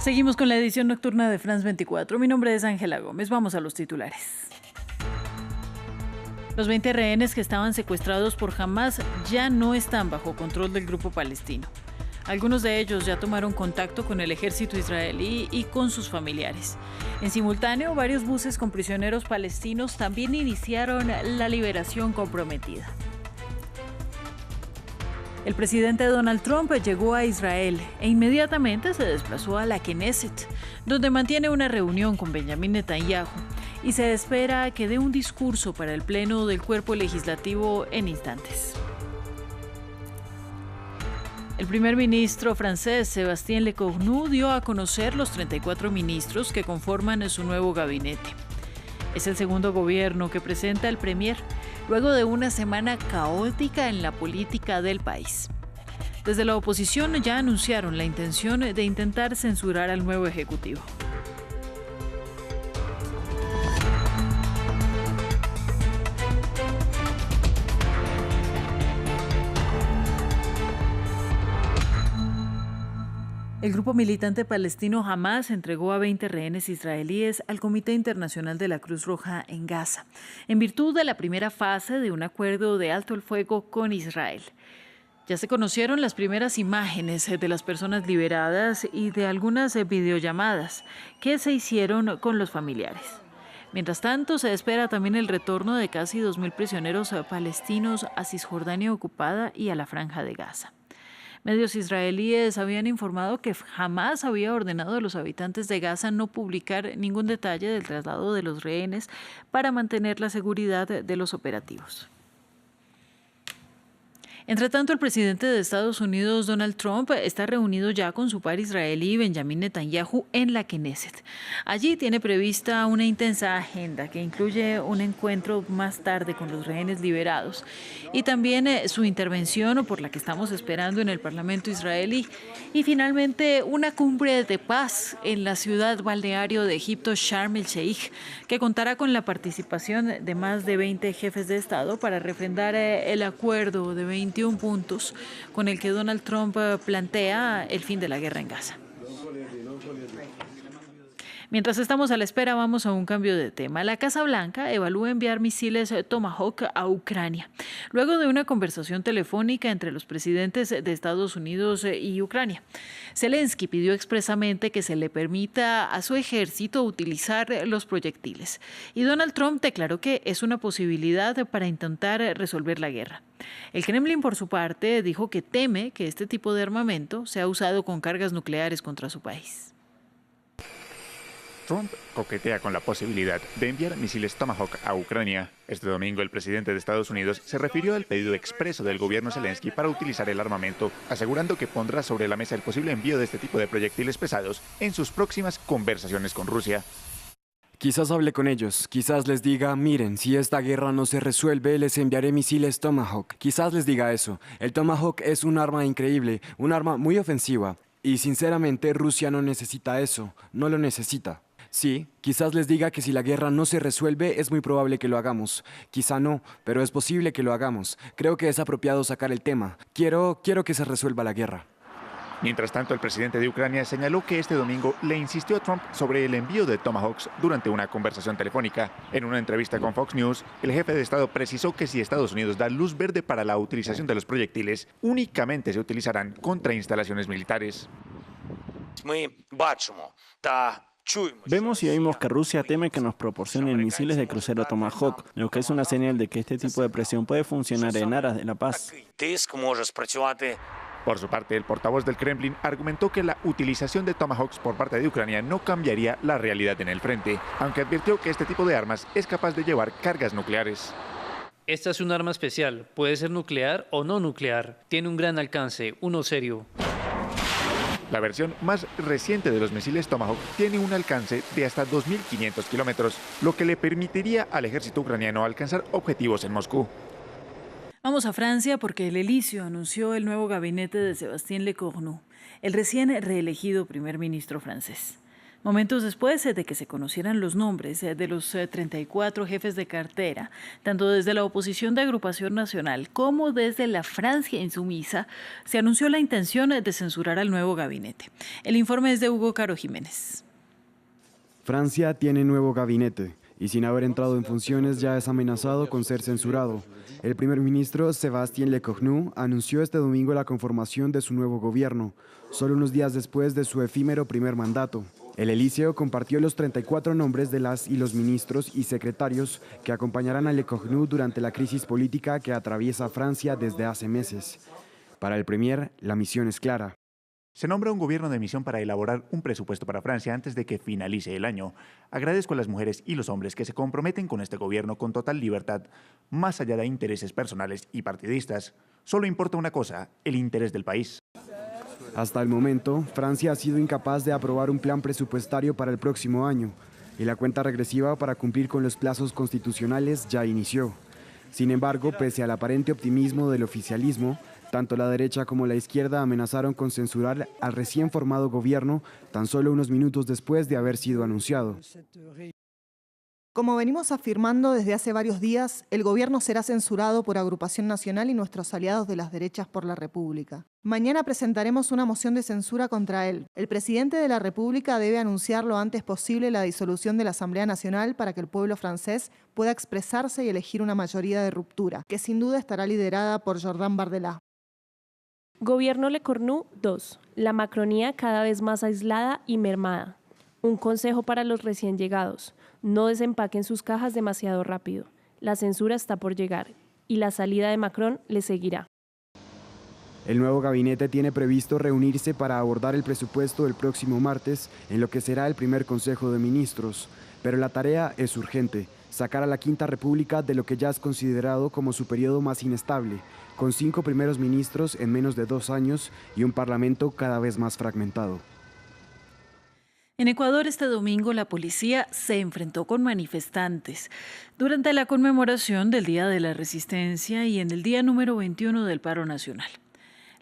Seguimos con la edición nocturna de France 24. Mi nombre es Ángela Gómez. Vamos a los titulares. Los 20 rehenes que estaban secuestrados por Hamás ya no están bajo control del grupo palestino. Algunos de ellos ya tomaron contacto con el ejército israelí y con sus familiares. En simultáneo, varios buses con prisioneros palestinos también iniciaron la liberación comprometida. El presidente Donald Trump llegó a Israel e inmediatamente se desplazó a la Knesset, donde mantiene una reunión con Benjamin Netanyahu y se espera que dé un discurso para el pleno del cuerpo legislativo en instantes. El primer ministro francés, Sébastien Lecornu, dio a conocer los 34 ministros que conforman su nuevo gabinete. Es el segundo gobierno que presenta el premier, luego de una semana caótica en la política del país. Desde la oposición ya anunciaron la intención de intentar censurar al nuevo ejecutivo. El grupo militante palestino Hamás entregó a 20 rehenes israelíes al Comité Internacional de la Cruz Roja en Gaza, en virtud de la primera fase de un acuerdo de alto el fuego con Israel. Ya se conocieron las primeras imágenes de las personas liberadas y de algunas videollamadas que se hicieron con los familiares. Mientras tanto, se espera también el retorno de casi 2.000 prisioneros palestinos a Cisjordania ocupada y a la Franja de Gaza. Medios israelíes habían informado que Hamás había ordenado a los habitantes de Gaza no publicar ningún detalle del traslado de los rehenes para mantener la seguridad de los operativos. Entre tanto, el presidente de Estados Unidos, Donald Trump, está reunido ya con su par israelí, Benjamin Netanyahu, en la Knesset. Allí tiene prevista una intensa agenda que incluye un encuentro más tarde con los rehenes liberados y también su intervención, por la que estamos esperando, en el Parlamento israelí, y finalmente una cumbre de paz en la ciudad balneario de Egipto, Sharm el Sheikh, que contará con la participación de más de 20 jefes de Estado para refrendar el acuerdo de 21 puntos con el que Donald Trump plantea el fin de la guerra en Gaza. Mientras estamos a la espera, vamos a un cambio de tema. La Casa Blanca evalúa enviar misiles Tomahawk a Ucrania, luego de una conversación telefónica entre los presidentes de Estados Unidos y Ucrania. Zelensky pidió expresamente que se le permita a su ejército utilizar los proyectiles, y Donald Trump declaró que es una posibilidad para intentar resolver la guerra. El Kremlin, por su parte, dijo que teme que este tipo de armamento sea usado con cargas nucleares contra su país. Trump coquetea con la posibilidad de enviar misiles Tomahawk a Ucrania. Este domingo, el presidente de Estados Unidos se refirió al pedido expreso del gobierno Zelensky para utilizar el armamento, asegurando que pondrá sobre la mesa el posible envío de este tipo de proyectiles pesados en sus próximas conversaciones con Rusia. Quizás hable con ellos, quizás les diga, miren, si esta guerra no se resuelve, les enviaré misiles Tomahawk. Quizás les diga eso. El Tomahawk es un arma increíble, un arma muy ofensiva. Y sinceramente, Rusia no necesita eso, no lo necesita. Sí, quizás les diga que si la guerra no se resuelve, es muy probable que lo hagamos. Quizá no, pero es posible que lo hagamos. Creo que es apropiado sacar el tema. Quiero que se resuelva la guerra. Mientras tanto, el presidente de Ucrania señaló que este domingo le insistió a Trump sobre el envío de Tomahawks durante una conversación telefónica. En una entrevista con Fox News, el jefe de Estado precisó que si Estados Unidos da luz verde para la utilización de los proyectiles, únicamente se utilizarán contra instalaciones militares. Vemos y oímos que Rusia teme que nos proporcionen misiles de crucero Tomahawk, lo que es una señal de que este tipo de presión puede funcionar en aras de la paz. Por su parte, el portavoz del Kremlin argumentó que la utilización de Tomahawks por parte de Ucrania no cambiaría la realidad en el frente, aunque advirtió que este tipo de armas es capaz de llevar cargas nucleares. Esta es un arma especial, puede ser nuclear o no nuclear, tiene un gran alcance, uno serio. La versión más reciente de los misiles Tomahawk tiene un alcance de hasta 2.500 kilómetros, lo que le permitiría al ejército ucraniano alcanzar objetivos en Moscú. Vamos a Francia porque el Elíseo anunció el nuevo gabinete de Sébastien Lecornu, el recién reelegido primer ministro francés. Momentos después de que se conocieran los nombres de los 34 jefes de cartera, tanto desde la oposición de Agrupación Nacional como desde la Francia insumisa, se anunció la intención de censurar al nuevo gabinete. El informe es de Hugo Caro Jiménez. Francia tiene nuevo gabinete y sin haber entrado en funciones ya es amenazado con ser censurado. El primer ministro Sébastien Lecornu anunció este domingo la conformación de su nuevo gobierno, solo unos días después de su efímero primer mandato. El Elíseo compartió los 34 nombres de las y los ministros y secretarios que acompañarán a Lecornu durante la crisis política que atraviesa Francia desde hace meses. Para el premier, la misión es clara. Se nombra un gobierno de misión para elaborar un presupuesto para Francia antes de que finalice el año. Agradezco a las mujeres y los hombres que se comprometen con este gobierno con total libertad, más allá de intereses personales y partidistas. Solo importa una cosa, el interés del país. Hasta el momento, Francia ha sido incapaz de aprobar un plan presupuestario para el próximo año y la cuenta regresiva para cumplir con los plazos constitucionales ya inició. Sin embargo, pese al aparente optimismo del oficialismo, tanto la derecha como la izquierda amenazaron con censurar al recién formado gobierno tan solo unos minutos después de haber sido anunciado. Como venimos afirmando desde hace varios días, el gobierno será censurado por Agrupación Nacional y nuestros aliados de las derechas por la República. Mañana presentaremos una moción de censura contra él. El presidente de la República debe anunciar lo antes posible la disolución de la Asamblea Nacional para que el pueblo francés pueda expresarse y elegir una mayoría de ruptura, que sin duda estará liderada por Jordan Bardella. Gobierno Lecornu 2. La macronía cada vez más aislada y mermada. Un consejo para los recién llegados. No desempaquen sus cajas demasiado rápido. La censura está por llegar y la salida de Macron le seguirá. El nuevo gabinete tiene previsto reunirse para abordar el presupuesto el próximo martes en lo que será el primer Consejo de Ministros. Pero la tarea es urgente, sacar a la Quinta República de lo que ya es considerado como su periodo más inestable, con 5 primeros ministros en menos de 2 años y un parlamento cada vez más fragmentado. En Ecuador este domingo la policía se enfrentó con manifestantes durante la conmemoración del Día de la Resistencia y en el día número 21 del paro nacional.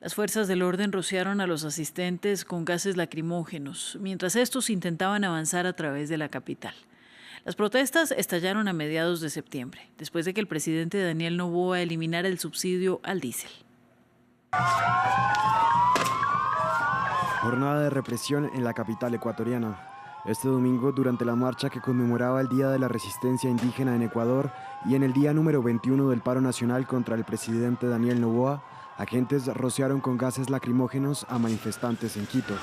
Las fuerzas del orden rociaron a los asistentes con gases lacrimógenos, mientras estos intentaban avanzar a través de la capital. Las protestas estallaron a mediados de septiembre, después de que el presidente Daniel Noboa eliminara el subsidio al diésel. Jornada de represión en la capital ecuatoriana. Este domingo, durante la marcha que conmemoraba el Día de la Resistencia Indígena en Ecuador y en el día número 21 del paro nacional contra el presidente Daniel Noboa, agentes rociaron con gases lacrimógenos a manifestantes en Quito.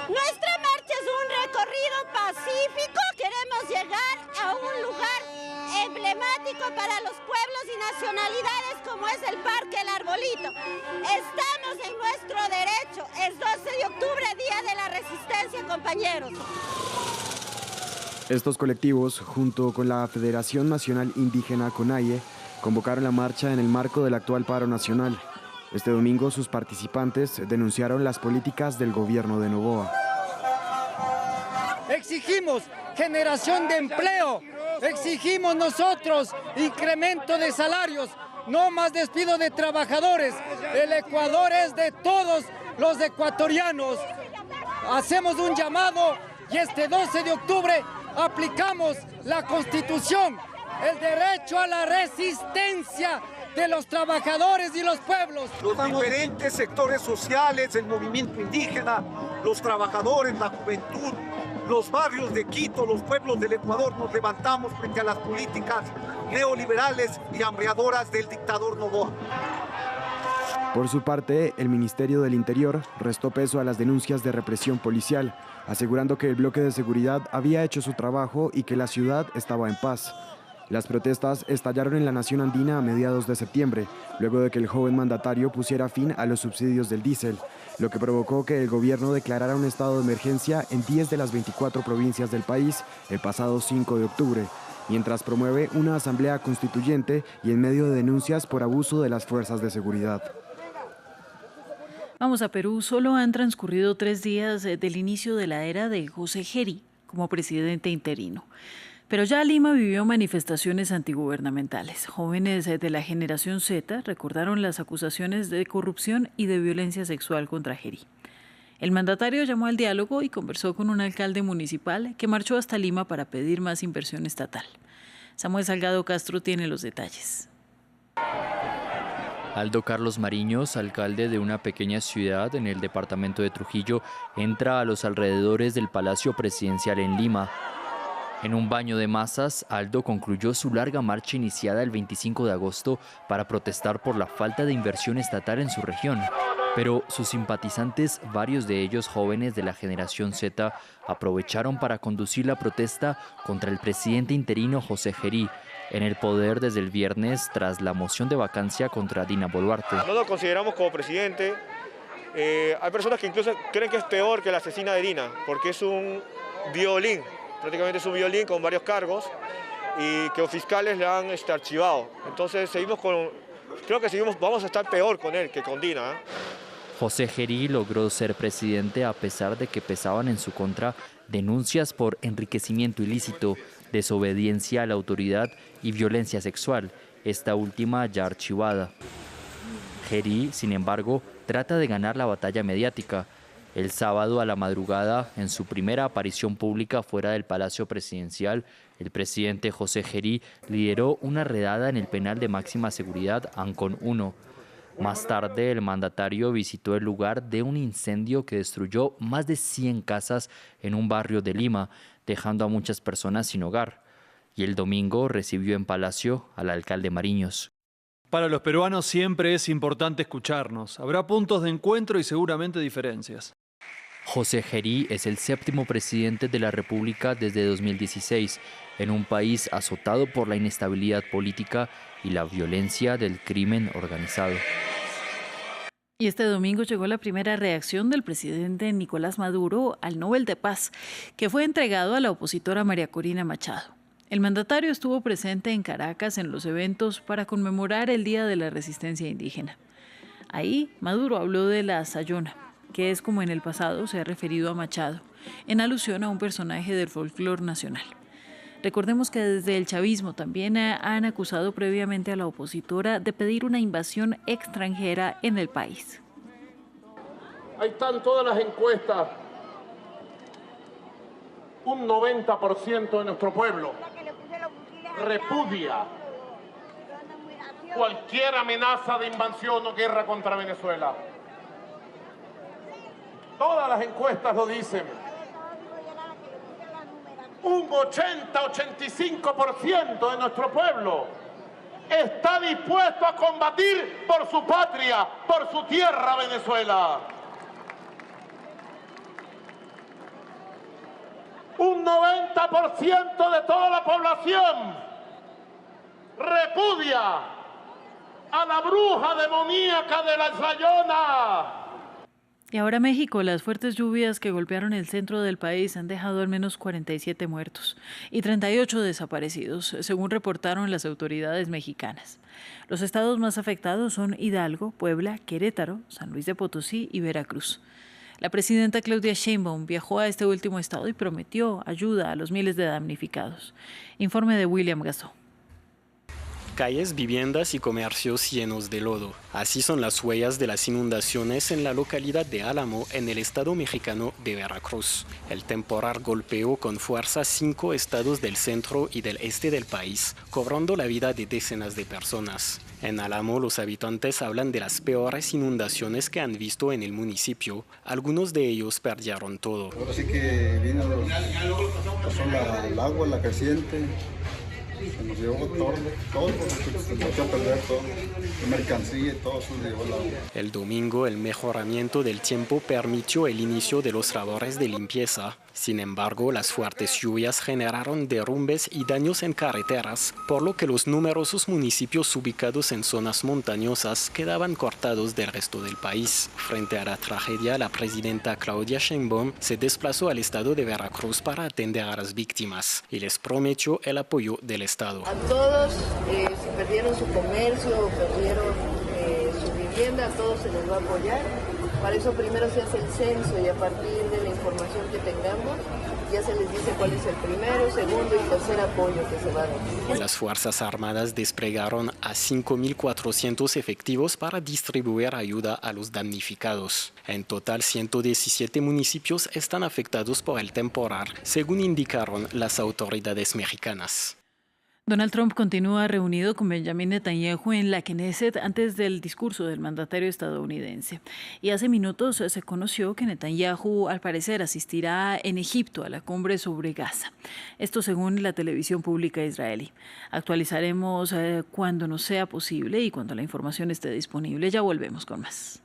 Nuestra marcha es un recorrido pacífico. Queremos llegar a un lugar emblemático para los pueblos y nacionalidades como es el Parque El Arbolito. Estamos en nuestro derecho. Es 12 de octubre, Día de la Resistencia, compañeros. Estos colectivos, junto con la Federación Nacional Indígena CONAIE, convocaron la marcha en el marco del actual paro nacional. Este domingo sus participantes denunciaron las políticas del gobierno de Noboa. Exigimos generación de empleo, exigimos nosotros incremento de salarios, no más despido de trabajadores. El Ecuador es de todos los ecuatorianos. Hacemos un llamado y este 12 de octubre aplicamos la Constitución, el derecho a la resistencia de los trabajadores y los pueblos. Los diferentes sectores sociales, el movimiento indígena, los trabajadores, la juventud, los barrios de Quito, los pueblos del Ecuador, nos levantamos frente a las políticas neoliberales y hambreadoras del dictador Noboa. Por su parte, el Ministerio del Interior restó peso a las denuncias de represión policial, asegurando que el bloque de seguridad había hecho su trabajo y que la ciudad estaba en paz. Las protestas estallaron en la nación andina a mediados de septiembre, luego de que el joven mandatario pusiera fin a los subsidios del diésel, lo que provocó que el gobierno declarara un estado de emergencia en 10 de las 24 provincias del país el pasado 5 de octubre, mientras promueve una asamblea constituyente y en medio de denuncias por abuso de las fuerzas de seguridad. Vamos a Perú. Solo han transcurrido 3 días del inicio de la era de José Geri como presidente interino. Pero ya Lima vivió manifestaciones antigubernamentales. Jóvenes de la generación Z recordaron las acusaciones de corrupción y de violencia sexual contra Geri. El mandatario llamó al diálogo y conversó con un alcalde municipal que marchó hasta Lima para pedir más inversión estatal. Samuel Salgado Castro tiene los detalles. Aldo Carlos Mariños, alcalde de una pequeña ciudad en el departamento de Trujillo, entra a los alrededores del Palacio Presidencial en Lima. En un baño de masas, Aldo concluyó su larga marcha iniciada el 25 de agosto para protestar por la falta de inversión estatal en su región. Pero sus simpatizantes, varios de ellos jóvenes de la generación Z, aprovecharon para conducir la protesta contra el presidente interino José Gerí, en el poder desde el viernes tras la moción de vacancia contra Dina Boluarte. No nos consideramos como presidente. Hay personas que incluso creen que es peor que la asesina de Dina, porque es un violín. Prácticamente es un violín con varios cargos y que los fiscales le han archivado. Entonces creo que vamos a estar peor con él que con Dina. José Gerí logró ser presidente a pesar de que pesaban en su contra denuncias por enriquecimiento ilícito, desobediencia a la autoridad y violencia sexual, esta última ya archivada. Gerí, sin embargo, trata de ganar la batalla mediática. El sábado a la madrugada, en su primera aparición pública fuera del Palacio Presidencial, el presidente José Gerí lideró una redada en el penal de máxima seguridad Ancón 1. Más tarde, el mandatario visitó el lugar de un incendio que destruyó más de 100 casas en un barrio de Lima, dejando a muchas personas sin hogar. Y el domingo recibió en Palacio al alcalde Mariños. Para los peruanos siempre es importante escucharnos. Habrá puntos de encuentro y seguramente diferencias. José Gerí es el 7º presidente de la República desde 2016, en un país azotado por la inestabilidad política y la violencia del crimen organizado. Y este domingo llegó la primera reacción del presidente Nicolás Maduro al Nobel de Paz, que fue entregado a la opositora María Corina Machado. El mandatario estuvo presente en Caracas en los eventos para conmemorar el Día de la Resistencia Indígena. Ahí, Maduro habló de la sayona, que es como en el pasado se ha referido a Machado, en alusión a un personaje del folclore nacional. Recordemos que desde el chavismo también han acusado previamente a la opositora de pedir una invasión extranjera en el país. Ahí están todas las encuestas. Un 90% de nuestro pueblo repudia cualquier amenaza de invasión o guerra contra Venezuela. Todas las encuestas lo dicen. Un 80-85% de nuestro pueblo está dispuesto a combatir por su patria, por su tierra, Venezuela. Un 90% de toda la población repudia a la bruja demoníaca de la sayona. Y ahora México, las fuertes lluvias que golpearon el centro del país han dejado al menos 47 muertos y 38 desaparecidos, según reportaron las autoridades mexicanas. Los estados más afectados son Hidalgo, Puebla, Querétaro, San Luis de Potosí y Veracruz. La presidenta Claudia Sheinbaum viajó a este último estado y prometió ayuda a los miles de damnificados. Informe de William Gasó. Calles, viviendas y comercios llenos de lodo. Así son las huellas de las inundaciones en la localidad de Álamo, en el estado mexicano de Veracruz. El temporal golpeó con fuerza 5 estados del centro y del este del país, cobrando la vida de decenas de personas. En Álamo, los habitantes hablan de las peores inundaciones que han visto en el municipio. Algunos de ellos perdieron todo. Ahora sí que vino el agua, la creciente. Se nos llevó todo, se nos echó a perder todo, la mercancía y todo se nos llevó el agua. El domingo, el mejoramiento del tiempo permitió el inicio de los labores de limpieza. Sin embargo, las fuertes lluvias generaron derrumbes y daños en carreteras, por lo que los numerosos municipios ubicados en zonas montañosas quedaban cortados del resto del país. Frente a la tragedia, la presidenta Claudia Sheinbaum se desplazó al estado de Veracruz para atender a las víctimas y les prometió el apoyo del Estado. A todos, si perdieron su comercio o perdieron su vivienda, a todos se les va a apoyar. Para eso primero se hace el censo y a partir de la información que tengamos ya se les dice cuál es el primero, segundo y tercer apoyo que se va a dar. Las Fuerzas Armadas desplegaron a 5.400 efectivos para distribuir ayuda a los damnificados. En total, 117 municipios están afectados por el temporal, según indicaron las autoridades mexicanas. Donald Trump continúa reunido con Benjamin Netanyahu en la Knesset antes del discurso del mandatario estadounidense. Y hace minutos se conoció que Netanyahu, al parecer, asistirá en Egipto a la cumbre sobre Gaza. Esto según la televisión pública israelí. Actualizaremos cuando nos sea posible y cuando la información esté disponible. Ya volvemos con más.